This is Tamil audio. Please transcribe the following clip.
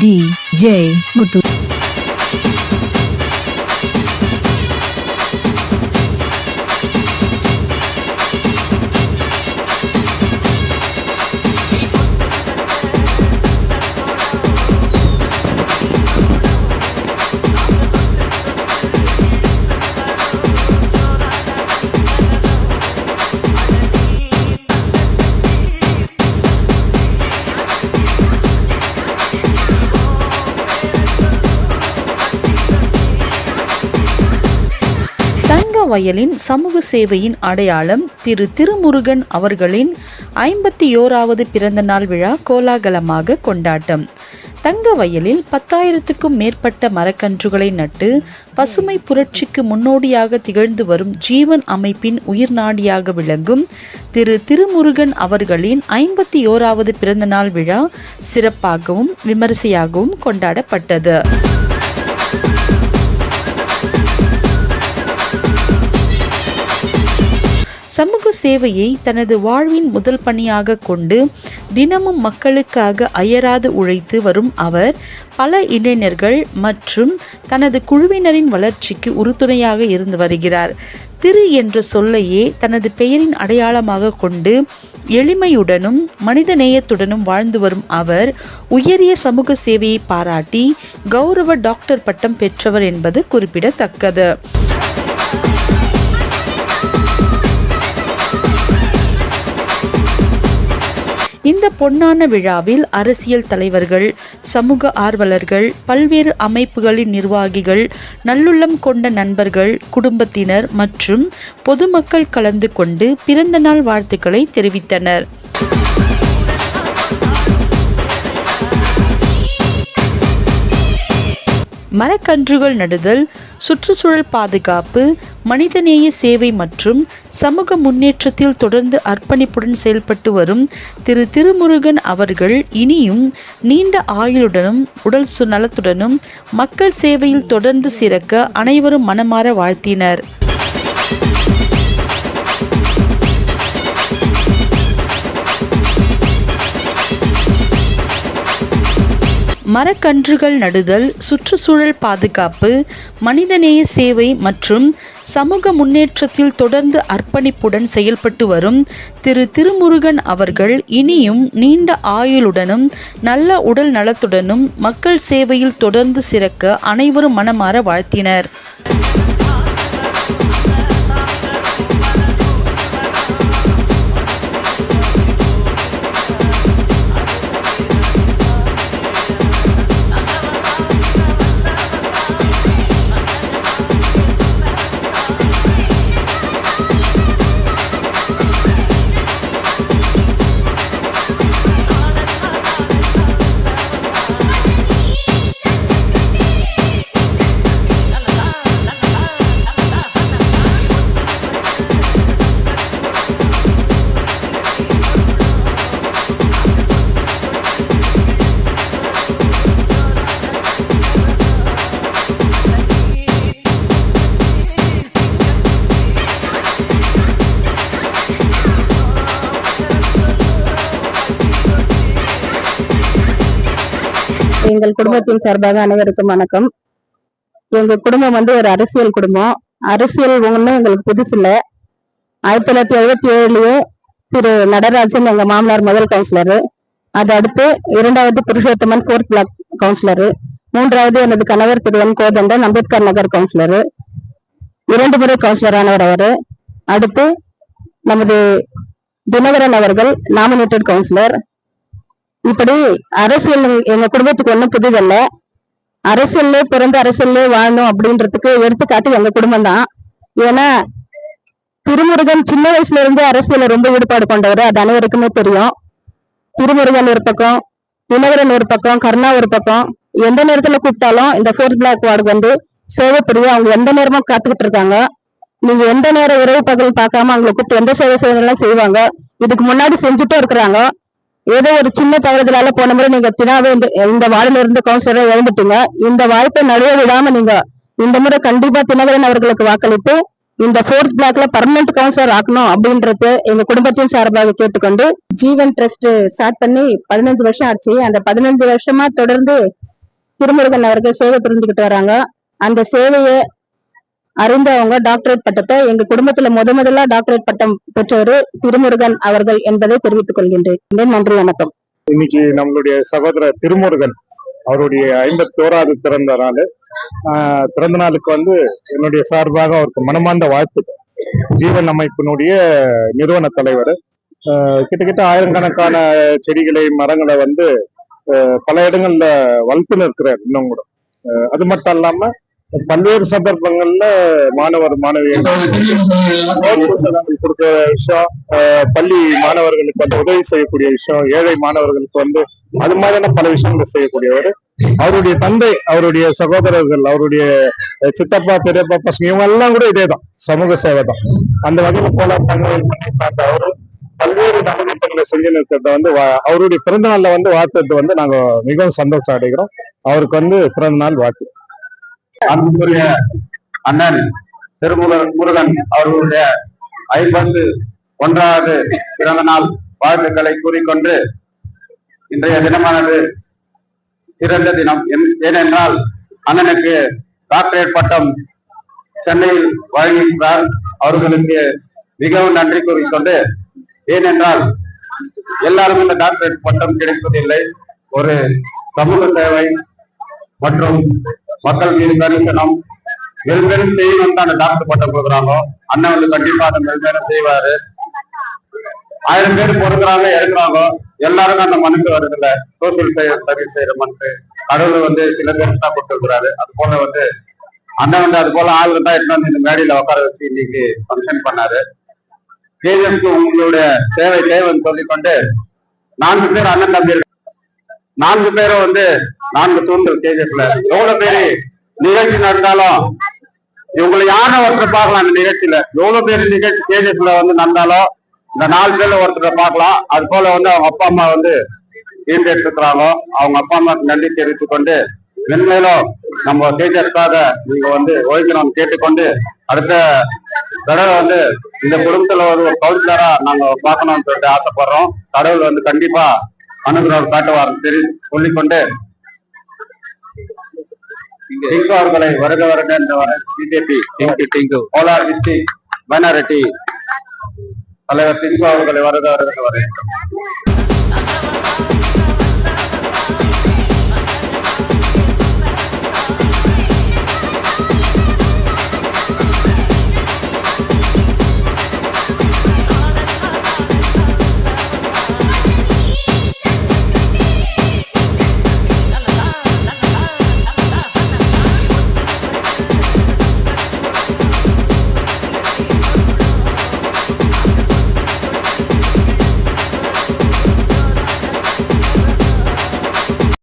DJ Muthu. வயலின் சமூக சேவையின் அடையாளம் திரு திருமுருகன் அவர்களின் 51வது பிறந்த நாள் விழா கோலாகலமாக கொண்டாட்டம். தங்க வயலில் 10,000க்கும் மேற்பட்ட மரக்கன்றுகளை நட்டு பசுமை புரட்சிக்கு முன்னோடியாக திகழ்ந்து வரும் ஜீவன் அமைப்பின் உயிர்நாடியாக விளங்கும் திரு திருமுருகன் அவர்களின் 51வது பிறந்த நாள் விழா சிறப்பாகவும் விமரிசையாகவும் கொண்டாடப்பட்டது. சமூக சேவையை தனது வாழ்வின் முதல் பணியாக கொண்டு தினமும் மக்களுக்காக அயராது உழைத்து வரும் அவர் பல இளைஞர்கள் மற்றும் தனது குழுவினரின் வளர்ச்சிக்கு உறுதுணையாக இருந்து வருகிறார். திரு என்ற சொல்லையே தனது பெயரின் அடையாளமாக கொண்டு எளிமையுடனும் மனித நேயத்துடனும் வாழ்ந்து வரும் அவர் உயரிய சமூக சேவையை பாராட்டி கௌரவ டாக்டர் பட்டம் பெற்றவர் என்பது குறிப்பிடத்தக்கது. இந்த பொன்னான விழாவில் அரசியல் தலைவர்கள், சமூக ஆர்வலர்கள், பல்வேறு அமைப்புகளின் நிர்வாகிகள், நல்லுள்ளம் கொண்ட நண்பர்கள், குடும்பத்தினர் மற்றும் பொதுமக்கள் கலந்து கொண்டு பிறந்த நாள் வாழ்த்துக்களை தெரிவித்தனர். மரக்கன்றுகள் நடுதல், சுற்றுச்சூழல் பாதுகாப்பு, மனிதநேய சேவை மற்றும் சமூக முன்னேற்றத்தில் தொடர்ந்து அர்ப்பணிப்புடன் செயல்பட்டு வரும் திரு திருமுருகன் அவர்கள் இனியும் நீண்ட ஆயுளுடனும் உடல் நலத்துடனும் மக்கள் சேவையில் தொடர்ந்து சிறக்க அனைவரும் மனமாற வாழ்த்தினர். மரக்கன்றுகள் நடுதல், சுற்றுச்சூழல் பாதுகாப்பு, மனிதநேய சேவை மற்றும் சமூக முன்னேற்றத்தில் தொடர்ந்து அர்ப்பணிப்புடன் செயல்பட்டு வரும் திரு திருமுருகன் அவர்கள் இனியும் நீண்ட ஆயுளுடனும் நல்ல உடல் நலத்துடனும் மக்கள் சேவையில் தொடர்ந்து சிறக்க அனைவரும் மனமாற வாழ்த்தினர். எங்கள் குடும்பத்தின் சார்பாக அனைவருக்கும் வணக்கம். எங்க குடும்பம் ஒரு அரசியல் குடும்பம். அரசியல் ஒன்றும் எங்களுக்கு புதுசு இல்லை. 1977 திரு நடராஜன் எங்க மாமனார் முதல் கவுன்சிலரு, அது அடுத்து 2வது புருஷோத்தமன் 4th பிளாக் கவுன்சிலரு, 3வது எனது கணவர் திரு என் கோதண்டன் அம்பேத்கர் நகர் கவுன்சிலரு, 2 முறை கவுன்சிலர் ஆனவர் அவரு. அடுத்து நமது தினகரன் அவர்கள் நாமினேட்டட் கவுன்சிலர். இப்படி அரசியல் எங்க குடும்பத்துக்கு ஒண்ணும் புதிதல்ல. அரசியல்லே பிறந்து அரசியல்லே வாழணும் அப்படின்றதுக்கு எடுத்துக்காட்டு எங்க குடும்பம் தான். ஏன்னா திருமுருகன் சின்ன வயசுல இருந்து அரசியல ரொம்ப ஈடுபாடு கொண்டவர், அது அனைவருக்குமே தெரியும். திருமுருகன் ஒரு பக்கம், தினகரன் ஒரு பக்கம், கருணா ஒரு பக்கம். எந்த நேரத்துல கூப்பிட்டாலும் இந்த 4th பிளாக் வார்டு சேவை புரிய அவங்க எந்த நேரமும் காத்துக்கிட்டு இருக்காங்க. நீங்க எந்த நேரம் இரவு பகல் பார்க்காம அவங்களை கூப்பிட்டு எந்த சேவை செய்யலாம் செய்வாங்க. இதுக்கு முன்னாடி செஞ்சுட்டும் இருக்கிறாங்க. ஏதோ ஒரு சின்ன தவறுதலால போன முறை நீங்க தினாவே இந்த வார்டுல இருந்து கவுன்சிலரை இழந்துட்டீங்க. இந்த வாய்ப்பை நடுவ விடாம நீங்க இந்த முறை கண்டிப்பா தினகரன் அவர்களுக்கு வாக்களித்து இந்த 4th பிளாக்ல பர்மனன்ட் கவுன்சிலர் ஆக்கணும் அப்படின்றது எங்க குடும்பத்தின் சார்பாக கேட்டுக்கொண்டு, ஜீவன் ட்ரஸ்ட் ஸ்டார்ட் பண்ணி 15 வருஷம் ஆச்சு. அந்த 15 வருஷமா தொடர்ந்து திருமுருகன் அவர்கள் சேவை புரிஞ்சுக்கிட்டு வராங்க. அந்த சேவையை அறிந்தவங்க டாக்டரேட் பட்டத்தை எங்க குடும்பத்துல முதல்ல டாக்டரேட் பட்டம் பெற்றவர் திருமுருகன் அவர்கள் என்பதை தெரிவித்துக் கொள்கின்றேன். நன்றி, வணக்கம். இன்னைக்கு நம்மளுடைய சகோதரர் திருமுருகன் அவருடைய 51வது பிறந்த நாளுக்கு என்னுடைய சார்பாக அவருக்கு மனமார்ந்த வாழ்த்து. ஜீவன் அமைப்பினுடைய நிறுவன தலைவர். கிட்டத்தட்ட ஆயிரக்கணக்கான செடிகளை மரங்களை பல இடங்கள்ல வளர்த்துன்னு இருக்கிறார் இன்னும் கூட. அது மட்டும் இல்லாம பல்வேறு சந்தர்ப்பங்கள்ல மாணவர் மாணவிகள் கொடுத்த விஷயம், பள்ளி மாணவர்களுக்கு உதவி செய்யக்கூடிய விஷயம், ஏழை மாணவர்களுக்கு அது மாதிரியான பல விஷயங்களை செய்யக்கூடியவர். அவருடைய தந்தை, அவருடைய சகோதரர்கள், அவருடைய சித்தப்பா, பெரியப்பா, பசங்க இவங்க எல்லாம் கூட இதேதான், சமூக சேவை தான். அந்த வகையில போல தங்கவேல் பண்ணி சார்ந்த அவரு பல்வேறு நலத்திட்டங்களை செஞ்சு நிற்கிறத அவருடைய பிறந்த நாள்ல வாழ்த்துறது நாங்க மிகவும் சந்தோஷம் அடைகிறோம். அவருக்கு பிறந்த நாள் வாழ்த்து. அன்புக்குரிய அண்ணன் திருமுருகன் அவர்களுடைய 51வது பிறந்த நாள் வாழ்த்துக்களை கூறிக்கொண்டு, இன்றைய தினமானது சிறந்த தினம். ஏனென்றால் அண்ணனுக்கு டாக்டரேட் பட்டம் சென்னையில் வழங்கியிருக்கிறார். அவர்களுக்கு மிகவும் நன்றி கூறிக்கொண்டு, ஏனென்றால் எல்லாரும் இந்த டாக்டரேட் பட்டம் கிடைப்பதில்லை. ஒரு சமூக சேவை மற்றும் மக்கள் மீது கருத்தனம் மெல்மேலும் செய்யணும் தான் அந்த டாக்டர் பட்டம் கொடுக்குறாங்க. அண்ணன் கண்டிப்பா அதை மெல்மேலும் செய்வாரு. 1000 பேர் பொறுக்கிறாங்க, இறங்குறாங்க, எல்லாருக்கும் அந்த மனுக்கு வருதுல்ல, சோசியல் சர்வீஸ் செய்யற மனுக்கு கடவுள் சில பேருக்கு தான் கொடுத்துருக்கிறாரு. அது போல அண்ணன் அது போல ஆளுங்க தான் எடுத்து இந்த மேடையில உட்கார வச்சு இன்னைக்கு ஃபங்க்ஷன் பண்ணாரு. கேஜிஎஃப்க்கு உங்களுடைய சேவை தேவைன்னு சொல்லிக்கொண்டு 4 பேர் அண்ணன் தம்பி, 4 பேரும் 4 தூண்கள் கேஜிஎஃப்ல. எவ்வளவு பேரு நிகழ்ச்சி நடந்தாலும் இவங்களை யாரும் ஒருத்தர் பார்க்கலாம். அந்த நிகழ்ச்சியில எவ்வளவு பேரு நிகழ்ச்சி கேஜிஎஃப்ல நடந்தாலும் இந்த 4 பேர்ல ஒருத்தரை பார்க்கலாம். அது போல அவங்க அப்பா அம்மா ஈண்டெடுத்துக்கிறாங்க. அவங்க அப்பா அம்மாவுக்கு நன்றி தெரிவித்துக் கொண்டு, மென்மேலும் நம்ம கேஜிஎஃப்காக நீங்க ஓய்க்கணும்னு கேட்டுக்கொண்டு, அடுத்த தடவை இந்த குடும்பத்துல ஒரு கவுன்சிலரா நாங்க பார்க்கணும்னு சொல்லிட்டு ஆசைப்படுறோம். கடவுள் கண்டிப்பா அனுகிரகம் காட்டுவார் சொல்லிக்கொண்டு, டிங்கு அவர்களை வருக வருக என்றவர் பிஜேபி கோலார் டிஸ்ட்ரிக்ட் மைனாரிட்டி தலைவர் டிங்கு அவர்களை வருக வருக வரவேற்கிறோம்.